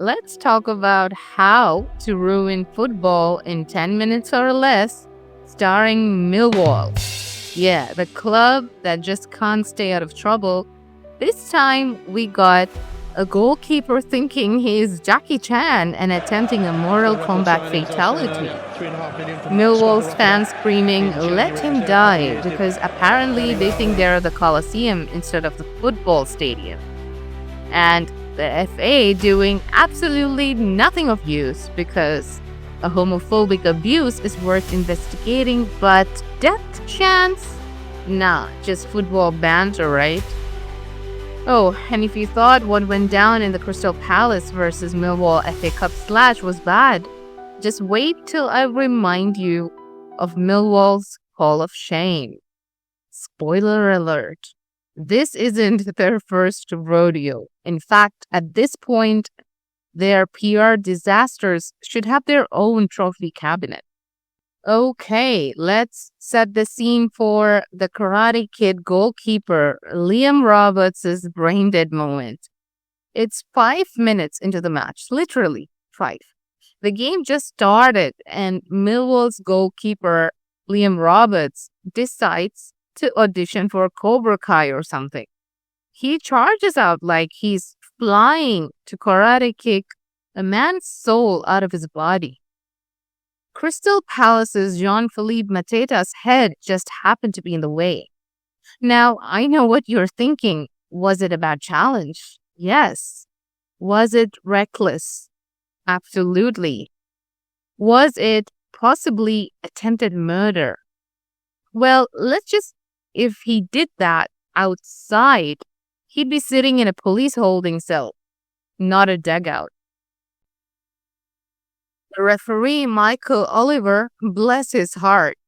let's talk about how to ruin football in 10 minutes or less, starring Millwall. Yeah, the club that just can't stay out of trouble. This time we got a goalkeeper thinking he is Jackie Chan and attempting a Mortal Kombat fatality. Millwall's fans screaming, "Let him die," because apparently they think they're the Coliseum instead of the football stadium. And the FA doing absolutely nothing of use because a homophobic abuse is worth investigating, but death chants? Nah, just football banter, right? Oh, and if you thought what went down in the Crystal Palace versus Millwall FA Cup slash was bad, just wait till I remind you of Millwall's Hall of Shame. Spoiler alert. This isn't their first rodeo. In fact, at this point, their PR disasters should have their own trophy cabinet. Okay, let's set the scene for the Karate Kid goalkeeper Liam Roberts' brain dead moment. It's 5 minutes into the match, literally 5. The game just started and Millwall's goalkeeper Liam Roberts decides to audition for Cobra Kai or something. He charges out like he's flying to karate kick a man's soul out of his body. Crystal Palace's Jean-Philippe Mateta's head just happened to be in the way. Now, I know what you're thinking. Was it a bad challenge? Yes. Was it reckless? Absolutely. Was it possibly attempted murder? Well, if he did that outside, he'd be sitting in a police holding cell, not a dugout. The referee, Michael Oliver, bless his heart,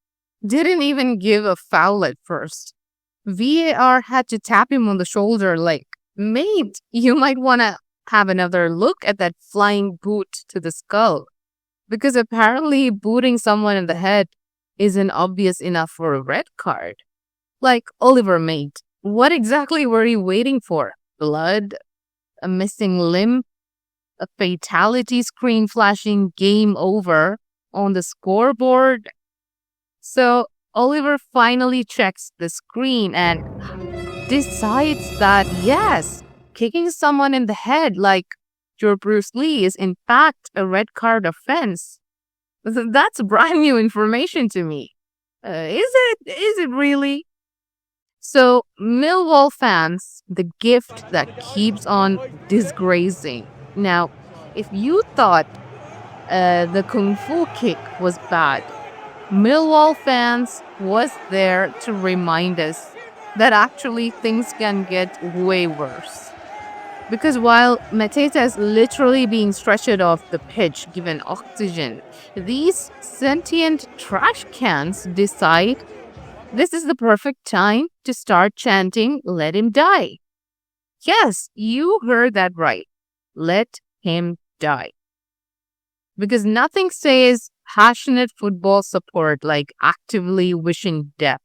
didn't even give a foul at first. VAR had to tap him on the shoulder like, "Mate, you might want to have another look at that flying boot to the skull." Because apparently booting someone in the head isn't obvious enough for a red card. Like, Oliver, mate, what exactly were you waiting for? Blood? A missing limb? A fatality screen flashing "game over" on the scoreboard? So Oliver finally checks the screen and decides that, yes, kicking someone in the head like your Bruce Lee is in fact a red card offense. That's brand new information to me. Is it really? So, Millwall fans, the gift that keeps on disgracing. Now, if you thought the Kung Fu kick was bad, Millwall fans was there to remind us that actually things can get way worse. Because while Mateta is literally being stretchered off the pitch given oxygen, these sentient trash cans decide this is the perfect time to start chanting, "Let him die." Yes, you heard that right. Let him die. Because nothing says passionate football support like actively wishing death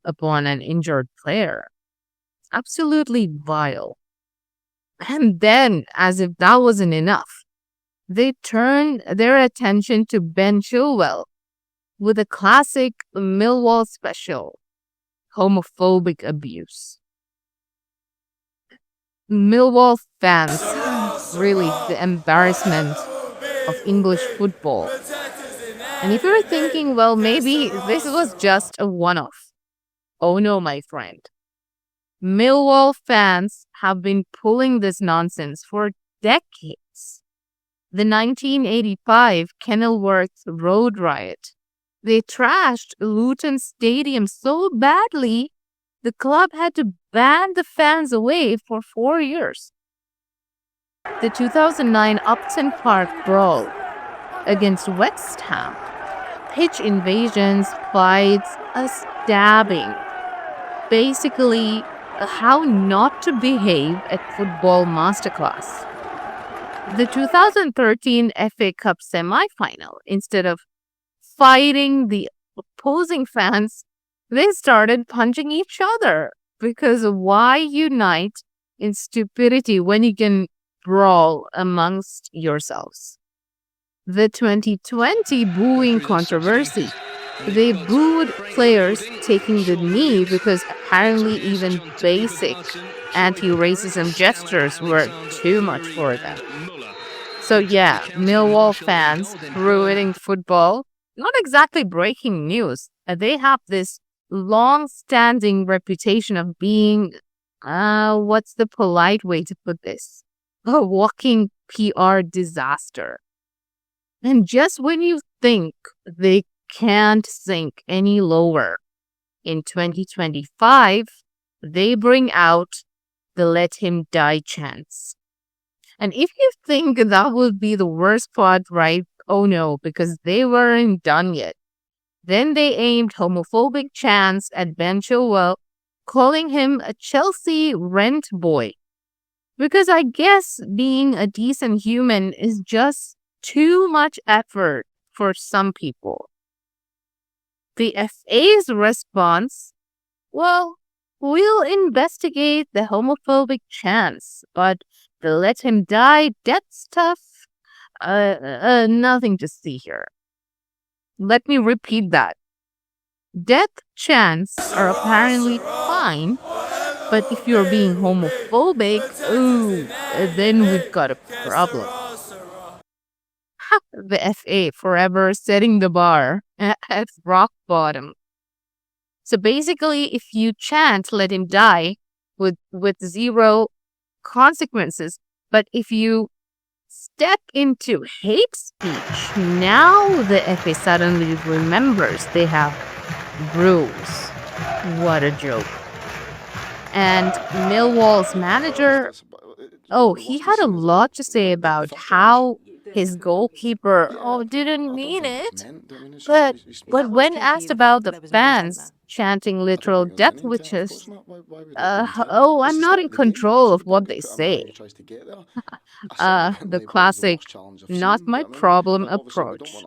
upon an injured player. Absolutely vile. And then, as if that wasn't enough, they turned their attention to Ben Chilwell with a classic Millwall special, homophobic abuse. Millwall fans, really the embarrassment of English football. And if you're thinking, well, maybe this was just a one-off. Oh no, my friend. Millwall fans have been pulling this nonsense for decades. The 1985 Kenilworth Road riot. They trashed Luton Stadium so badly, the club had to ban the fans away for 4 years. The 2009 Upton Park brawl against West Ham. Pitch invasions, fights, a stabbing. Basically, how not to behave at football masterclass. The 2013 FA Cup semi-final, instead of fighting the opposing fans, they started punching each other. Because why unite in stupidity when you can brawl amongst yourselves. The 2020 booing controversy. They booed players taking the knee because apparently even basic anti-racism gestures were too much for them. So yeah, Millwall fans ruining football. Not exactly breaking news. They have this long-standing reputation of being, what's the polite way to put this? A walking PR disaster. And just when you think they can't sink any lower, in 2025, they bring out the Let Him Die chants. And if you think that would be the worst part, right? Oh no, because they weren't done yet. Then they aimed homophobic chants at Ben Chilwell, calling him a Chelsea rent boy. Because I guess being a decent human is just too much effort for some people. The FA's response, well, we'll investigate the homophobic chants, but the Let Him Die death stuff, nothing to see here. Let me repeat that. Death chants are apparently fine, but if you're being homophobic, then we've got a problem. The FA forever setting the bar at rock bottom. So basically, if you chant "Let Him Die" with zero consequences, but if you step into hate speech, now the FA suddenly remembers they have rules. What a joke. And Millwall's manager, he had a lot to say about how his goalkeeper didn't mean it. But when asked about the fans chanting literal death witches, I'm not in control of what they say. The classic, not my problem approach.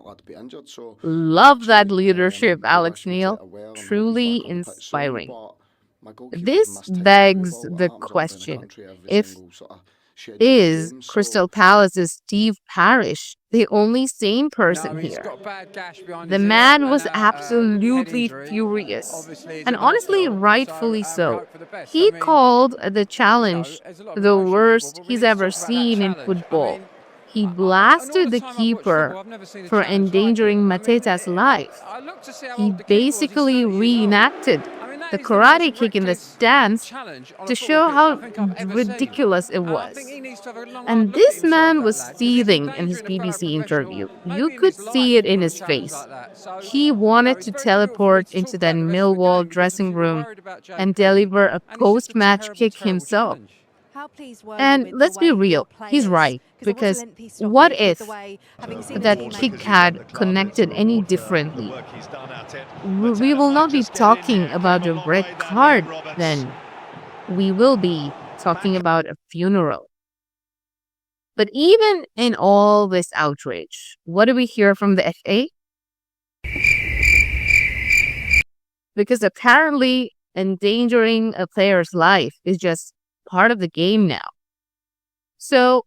Love that leadership, Alex Neil. Truly inspiring. This begs the question, is Crystal Palace's Steve Parish the only sane person here? The man was absolutely furious, and honestly, rightfully so. He called the challenge the worst he's ever seen in football. He blasted the keeper for endangering Mateta's life. He basically reenacted the karate kick in the stands to show how ridiculous it was. And this man was seething in his BBC interview. You could see it in his face. He wanted to teleport into that Millwall dressing room and deliver a post-match kick himself. And let's be real, he's right, because what if that kick had connected any differently? We will not be talking about a red card then. We will be talking about a funeral. But even in all this outrage, what do we hear from the FA? Because apparently endangering a player's life is just part of the game now. So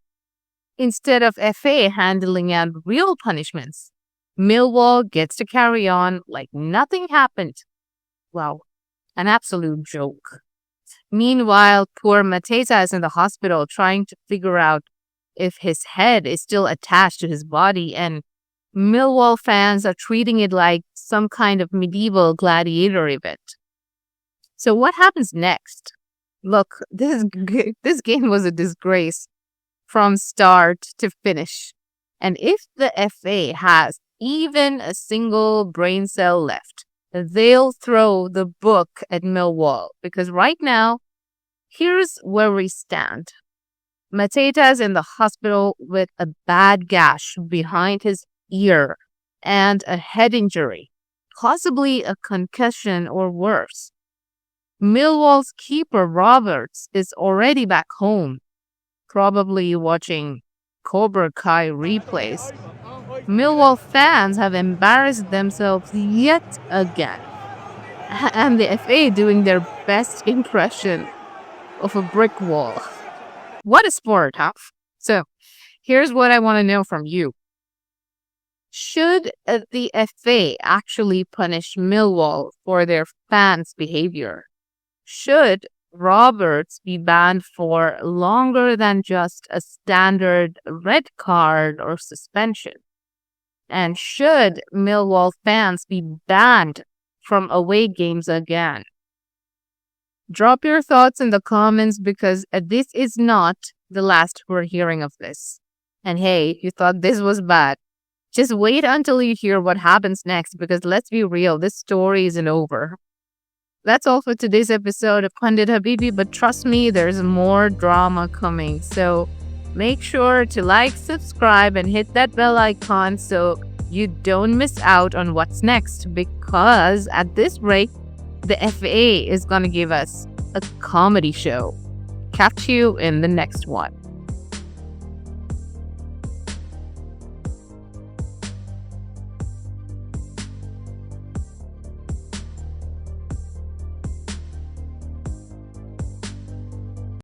instead of FA handling out real punishments, Millwall gets to carry on like nothing happened. Wow, an absolute joke. Meanwhile, poor Mateta is in the hospital trying to figure out if his head is still attached to his body, and Millwall fans are treating it like some kind of medieval gladiator event. So what happens next? Look, this game was a disgrace from start to finish. And if the FA has even a single brain cell left, they'll throw the book at Millwall. Because right now, here's where we stand. Mateta's in the hospital with a bad gash behind his ear and a head injury, possibly a concussion or worse. Millwall's keeper, Roberts, is already back home, probably watching Cobra Kai replays. Millwall fans have embarrassed themselves yet again. And the FA doing their best impression of a brick wall. What a sport, huh? So here's what I want to know from you. Should the FA actually punish Millwall for their fans' behavior? Should Roberts be banned for longer than just a standard red card or suspension? And should Millwall fans be banned from away games again? Drop your thoughts in the comments because this is not the last we're hearing of this. And hey, if you thought this was bad, just wait until you hear what happens next because let's be real, this story isn't over. That's all for today's episode of Pundit Habibi, but trust me, there's more drama coming. So make sure to like, subscribe, and hit that bell icon so you don't miss out on what's next, because at this rate, the FA is going to give us a comedy show. Catch you in the next one.